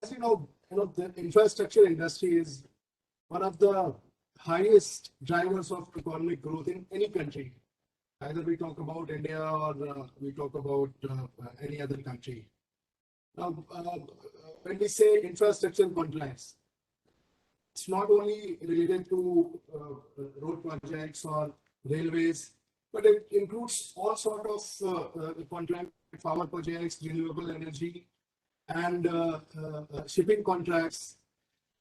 the infrastructure industry is one of the highest drivers of economic growth in any country. Either we talk about India or we talk about any other country. Now, when we say infrastructure contracts, it's not only related to road projects or railways, but it includes all sort of contract power projects, renewable energy, and shipping contracts.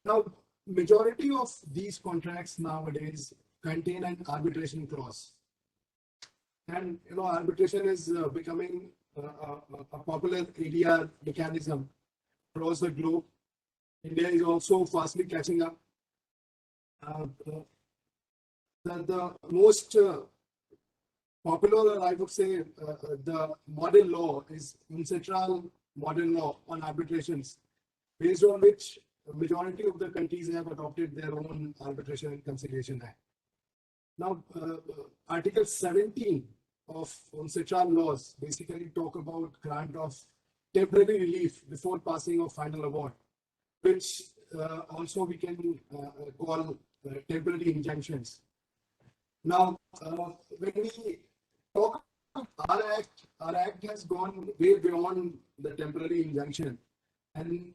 Now, majority of these contracts nowadays contain an arbitration clause, and arbitration is becoming a popular ADR mechanism across the globe. India is also fastly catching up. The most popular, I would say, the model law is UNCITRAL model law on arbitrations, based on which the majority of the countries have adopted their own Arbitration and Conciliation Act. Now, Article 17 of UNCITRAL laws basically talk about grant of temporary relief before passing of final award, which also we can call temporary injunctions. Now, when we talk about our act has gone way beyond the temporary injunction, and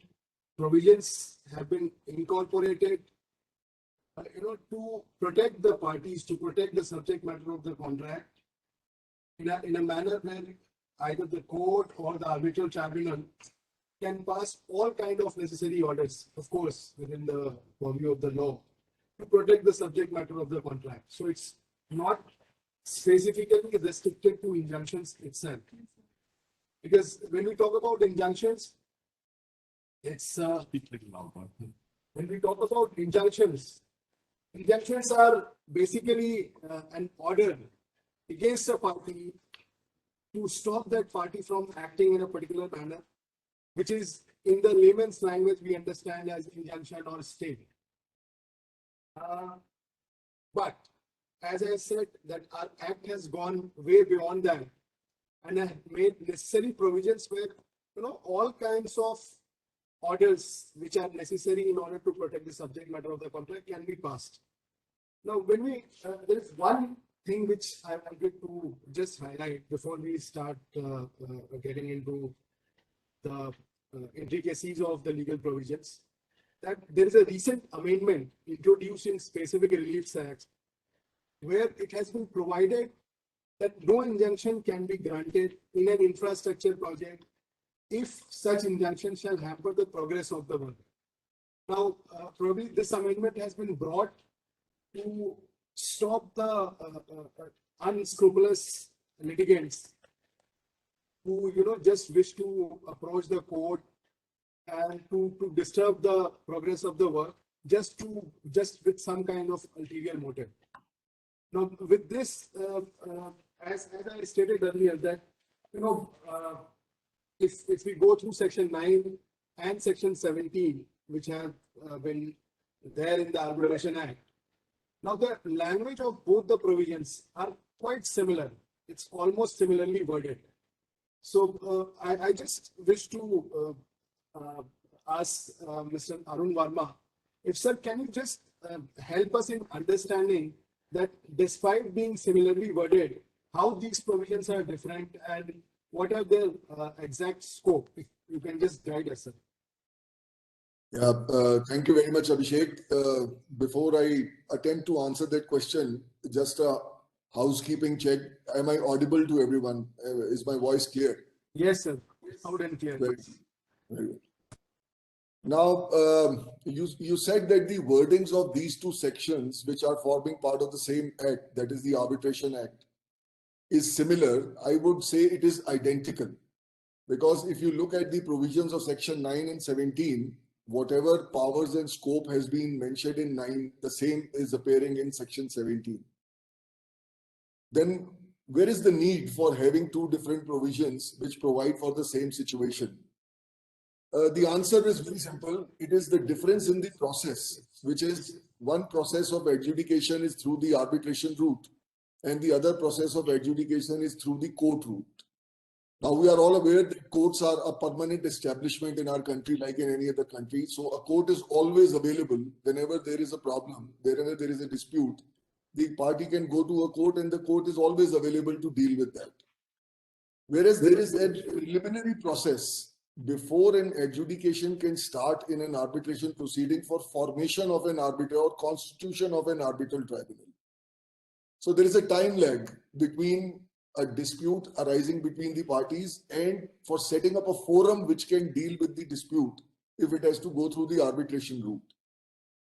provisions have been incorporated, to protect the parties, to protect the subject matter of the contract in a manner where either the court or the arbitral tribunal can pass all kind of necessary orders, of course, within the purview of the law, to protect the subject matter of the contract. So it's not specifically restricted to injunctions itself. Because when we talk about injunctions, it's when we talk about injunctions are basically an order against a party to stop that party from acting in a particular manner, which is in the layman's language we understand as injunction or stay. But as I said, that our act has gone way beyond that and have made necessary provisions where all kinds of orders which are necessary in order to protect the subject matter of the contract can be passed. Now, when we there is one thing which I wanted to just highlight before we start getting into the intricacies of the legal provisions, that there is a recent amendment introduced in Specific Reliefs Act, where it has been provided that no injunction can be granted in an infrastructure project if such injunction shall hamper the progress of the work. Now, probably this amendment has been brought to stop the unscrupulous litigants who just wish to approach the court and to disturb the progress of the work just with some kind of ulterior motive. Now, with this, as I stated earlier, that if we go through Section 9 and Section 17, which have been there in the Arbitration Act, now the language of both the provisions are quite similar. It's almost similarly worded. So I just wish to ask Mr. Arun Verma, if sir, can you just help us in understanding that despite being similarly worded, how these provisions are different and what are their exact scope? If you can just guide us, sir. Yeah, thank you very much, Abhishek. Before I attempt to answer that question, just a housekeeping check. Am I audible to everyone? Is my voice clear? Yes, sir. Loud and clear. Very good. Now, you said that the wordings of these two sections, which are forming part of the same act, that is the Arbitration Act, is similar. I would say it is identical. Because if you look at the provisions of Section 9 and 17, whatever powers and scope has been mentioned in 9, the same is appearing in Section 17. Then where is the need for having two different provisions which provide for the same situation? The answer is very simple. It is the difference in the process, which is one process of adjudication is through the arbitration route and the other process of adjudication is through the court route. Now, we are all aware that courts are a permanent establishment in our country, like in any other country. So a court is always available whenever there is a problem, wherever there is a dispute. The party can go to a court and the court is always available to deal with that. Whereas there is a preliminary process before an adjudication can start in an arbitration proceeding for formation of an arbiter or constitution of an arbitral tribunal. So there is a time lag between a dispute arising between the parties and for setting up a forum which can deal with the dispute if it has to go through the arbitration route.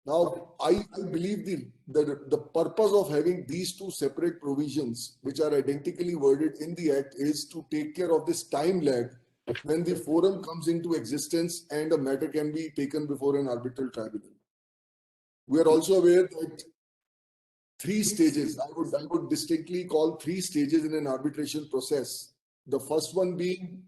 Now, I believe the purpose of having these two separate provisions, which are identically worded in the Act, is to take care of this time lag when the forum comes into existence and a matter can be taken before an arbitral tribunal. We are also aware that three stages, I would distinctly call three stages in an arbitration process. The first one being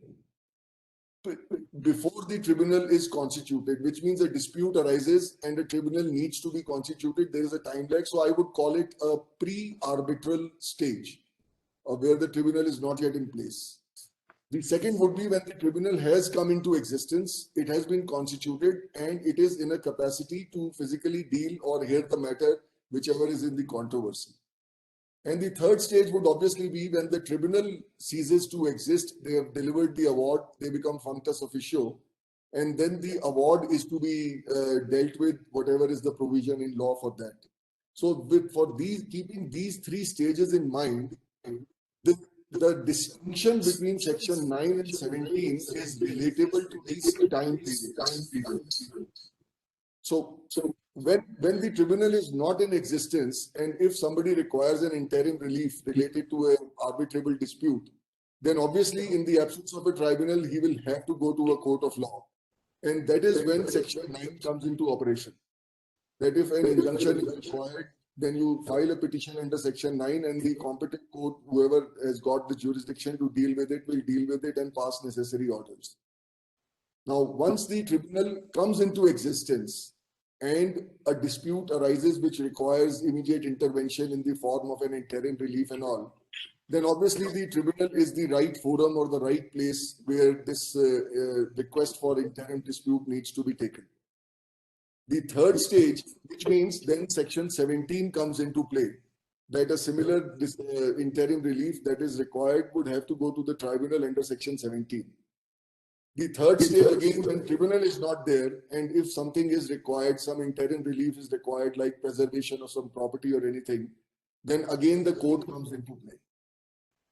before the tribunal is constituted, which means a dispute arises and a tribunal needs to be constituted. There is a time lag. So I would call it a pre-arbitral stage where the tribunal is not yet in place. The second would be when the tribunal has come into existence, it has been constituted, and it is in a capacity to physically deal or hear the matter, whichever is in the controversy. And the third stage would obviously be when the tribunal ceases to exist, they have delivered the award, they become functus officio, and then the award is to be dealt with, whatever is the provision in law for that. So keeping these three stages in mind, the distinction between section 9 and 17 is relatable to these time periods. So when the tribunal is not in existence, and if somebody requires an interim relief related to an arbitrable dispute, then obviously in the absence of a tribunal, he will have to go to a court of law. And that is when section 9 comes into operation. That if an injunction is required, then you file a petition under section 9 and the competent court, whoever has got the jurisdiction to deal with it, will deal with it and pass necessary orders. Now, once the tribunal comes into existence and a dispute arises which requires immediate intervention in the form of an interim relief and all, then obviously the tribunal is the right forum or the right place where this request for interim dispute needs to be taken. The third stage, which means then section 17 comes into play, that a similar interim relief that is required would have to go to the tribunal under section 17. The third stage, again, when tribunal is not there, and if something is required, some interim relief is required, like preservation of some property or anything, then again the court comes into play.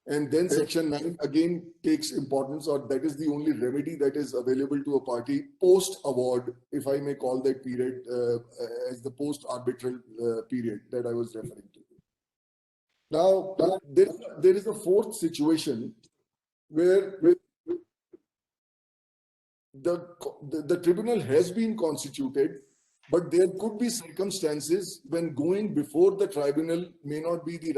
And then section 9 again takes importance, or that is the only remedy that is available to a party post-award, if I may call that period as the post-arbitral period that I was referring to. Now, there is a fourth situation where the tribunal has been constituted, but there could be circumstances when going before the tribunal may not be the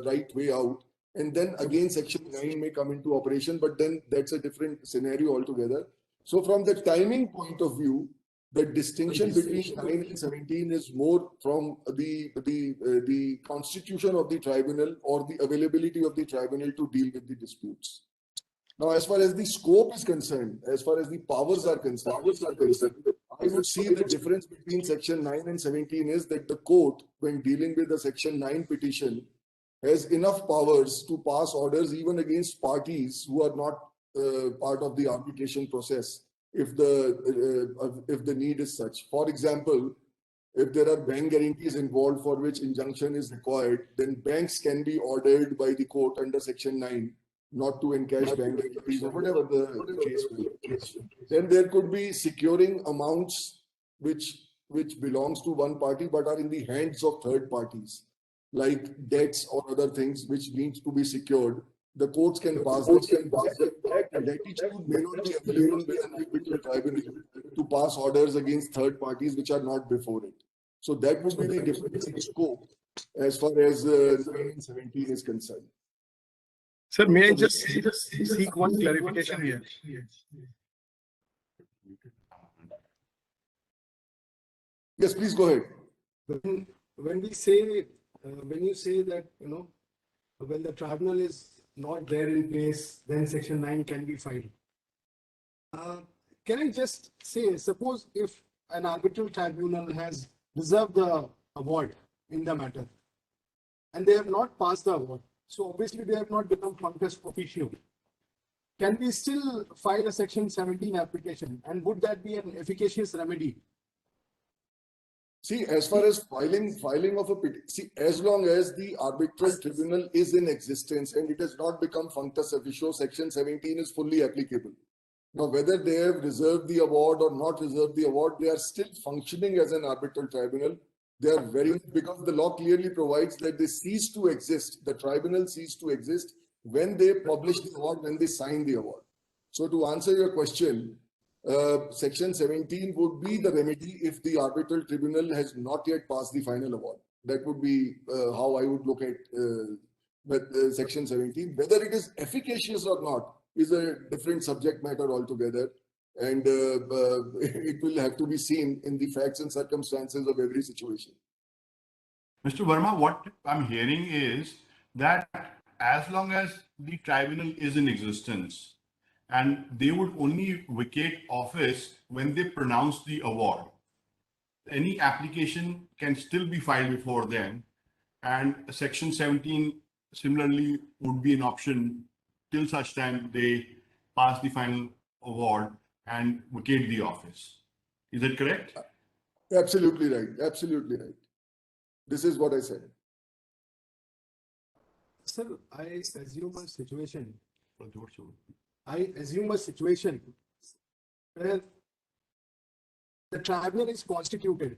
right way out. And then again, section 9 may come into operation, but then that's a different scenario altogether. So from the timing point of view, the distinction between 9 and 17 is more from the constitution of the tribunal or the availability of the tribunal to deal with the disputes. Now, as far as the scope is concerned, as far as the powers are concerned, I would see the difference between section 9 and 17 is that the court, when dealing with the section 9 petition, has enough powers to pass orders even against parties who are not part of the arbitration process, if the need is such. For example, if there are bank guarantees involved for which injunction is required, then banks can be ordered by the court under section 9 not to encash bank guarantees or whatever the case may be. Then there could be securing amounts which belongs to one party but are in the hands of third parties, like debts or other things which needs to be secured. The courts can pass them. Latitude may not be available with an arbitral tribunal to pass orders against third parties which are not before it. So that would be the difference in scope as far as 9 and 17 is concerned. Sir, may I just seek one clarification here? Yes, please go ahead. When we say, when you say that, when the tribunal is not there in place, then section 9 can be filed. Uh, can I just say, suppose if an arbitral tribunal has reserved the award in the matter and they have not passed the award, so obviously they have not become functus officio. Can we still file a section 17 application, and would that be an efficacious remedy? See, as far as filing of a petition, see, as long as the arbitral tribunal is in existence and it has not become functus officio, section 17 is fully applicable. Now, whether they have reserved the award or not reserved the award, they are still functioning as an arbitral tribunal. They are very, because the law clearly provides that they cease to exist, the tribunal cease to exist when they publish the award, when they sign the award. So to answer your question, section 17 would be the remedy if the arbitral tribunal has not yet passed the final award. That would be how I would look at section 17. Whether it is efficacious or not is a different subject matter altogether. And it will have to be seen in the facts and circumstances of every situation. Mr. Verma, what I'm hearing is that as long as the tribunal is in existence, and they would only vacate office when they pronounce the award, any application can still be filed before then, and section 17 similarly would be an option till such time they pass the final award and vacate the office. Is that correct? Absolutely right. Absolutely right. This is what I said. Sir, I assume a situation where the tribunal is constituted.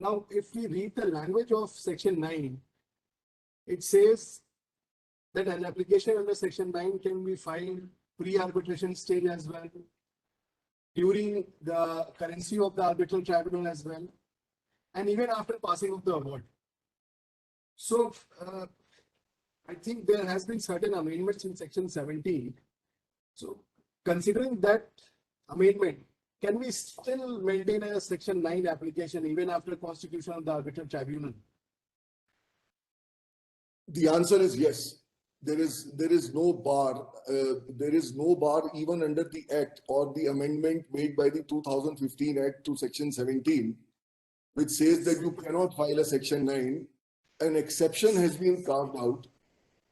Now, if we read the language of section 9, it says that an application under section 9 can be filed pre-arbitration stage as well, during the currency of the arbitral tribunal as well, and even after passing of the award. So, I think there has been certain amendments in section 17. So, considering that amendment, can we still maintain a section 9 application even after constitution of the arbitral tribunal? The answer is yes. There is no bar. There is no bar even under the Act or the amendment made by the 2015 Act to section 17, which says that you cannot file a section 9. An exception has been carved out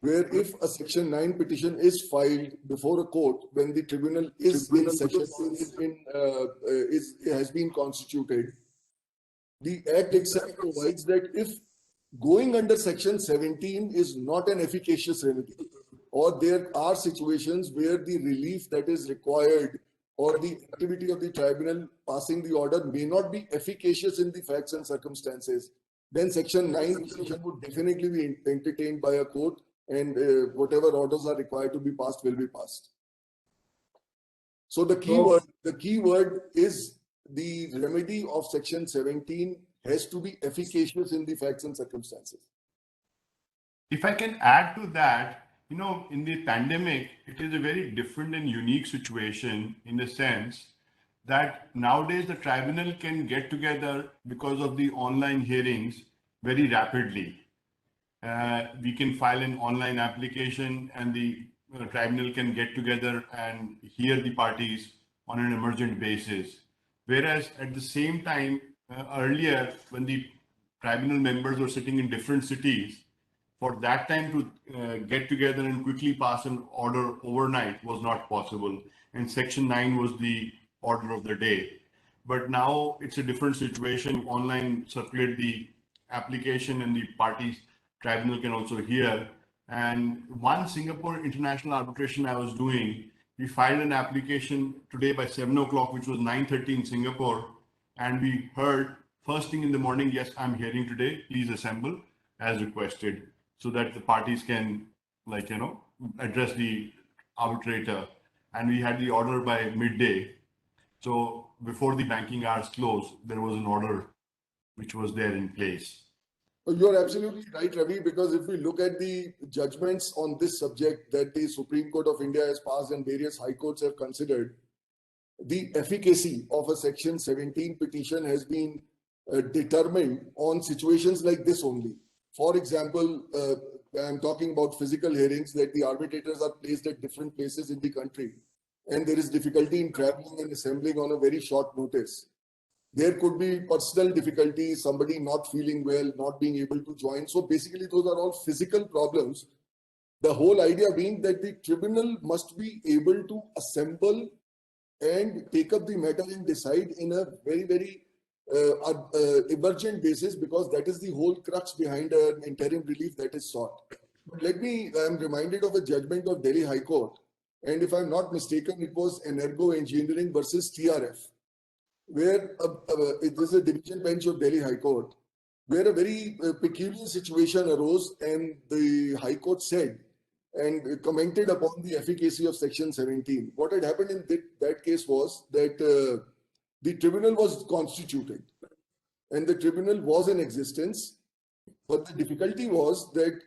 where if a section 9 petition is filed before a court when the tribunal is in session, has been constituted, the Act itself provides that if going under section 17 is not an efficacious remedy, or there are situations where the relief that is required or the activity of the tribunal passing the order may not be efficacious in the facts and circumstances, then section 9 petition would definitely be entertained by a court, and whatever orders are required to be passed will be passed. So the key word is the remedy of section 17 has to be efficacious in the facts and circumstances. If I can add to that, in the pandemic, it is a very different and unique situation in the sense that nowadays the tribunal can get together because of the online hearings very rapidly. We can file an online application and the tribunal can get together and hear the parties on an emergent basis. Whereas at the same time, earlier, when the tribunal members were sitting in different cities, for that time to get together and quickly pass an order overnight was not possible. And section 9 was the order of the day. But now it's a different situation. Online circulate the application and the parties tribunal can also hear. And one Singapore international arbitration I was doing, we filed an application today by 7 o'clock, which was 9:30 in Singapore. And we heard first thing in the morning, yes, I'm hearing today, please assemble as requested, so that the parties can address the arbitrator. And we had the order by midday. So before the banking hours closed, there was an order which was there in place. You're absolutely right, Ravi, because if we look at the judgments on this subject that the Supreme Court of India has passed and various high courts have considered, the efficacy of a section 17 petition has been determined on situations like this only. For example, I'm talking about physical hearings, that the arbitrators are placed at different places in the country, and there is difficulty in traveling and assembling on a very short notice. There could be personal difficulties, somebody not feeling well, not being able to join. So basically, those are all physical problems. The whole idea being that the tribunal must be able to assemble and take up the matter and decide in a very emergent basis, because that is the whole crux behind an interim relief that is sought. I'm reminded of a judgment of Delhi High Court, and if I'm not mistaken, it was Energo Engineering versus TRF, where it was a division bench of Delhi High Court, where a very peculiar situation arose, and the High Court said and commented upon the efficacy of Section 17. What had happened in that case was that the tribunal was constituted and the tribunal was in existence, but the difficulty was that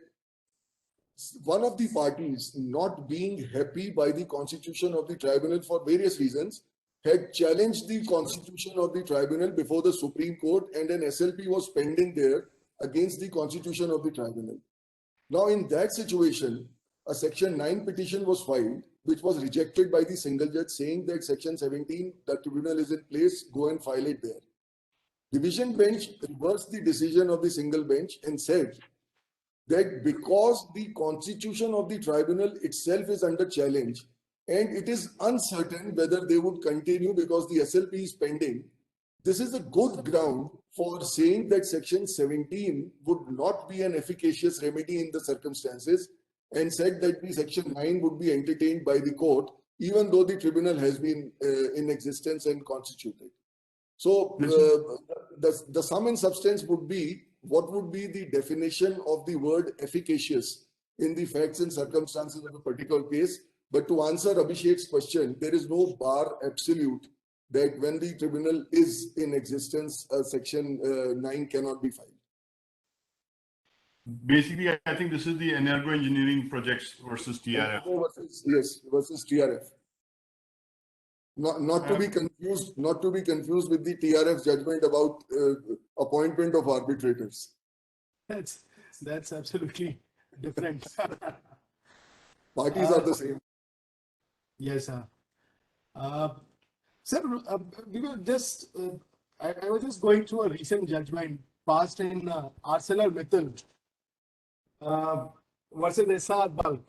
one of the parties, not being happy by the constitution of the tribunal for various reasons, had challenged the constitution of the tribunal before the Supreme Court, and an SLP was pending there against the constitution of the tribunal. Now, in that situation, a Section 9 petition was filed, which was rejected by the single judge, saying that Section 17, the tribunal is in place, go and file it there. Division bench reversed the decision of the single bench and said that because the constitution of the tribunal itself is under challenge, and it is uncertain whether they would continue because the SLP is pending, this is a good ground for saying that Section 17 would not be an efficacious remedy in the circumstances, and said that the Section 9 would be entertained by the court, even though the tribunal has been in existence and constituted. So the sum and substance would be, what would be the definition of the word efficacious in the facts and circumstances of a particular case? But to answer Abhishek's question, there is no bar absolute that when the tribunal is in existence, Section 9 cannot be filed. Basically, I think this is the Energo Engineering Projects versus TRF. Versus TRF. Not to be confused with the TRF judgment about appointment of arbitrators. That's absolutely different. Parties are the same. Yes, sir. Sir, we were just, I was just going through a recent judgment passed in ArcelorMittal versus Essar Bulk.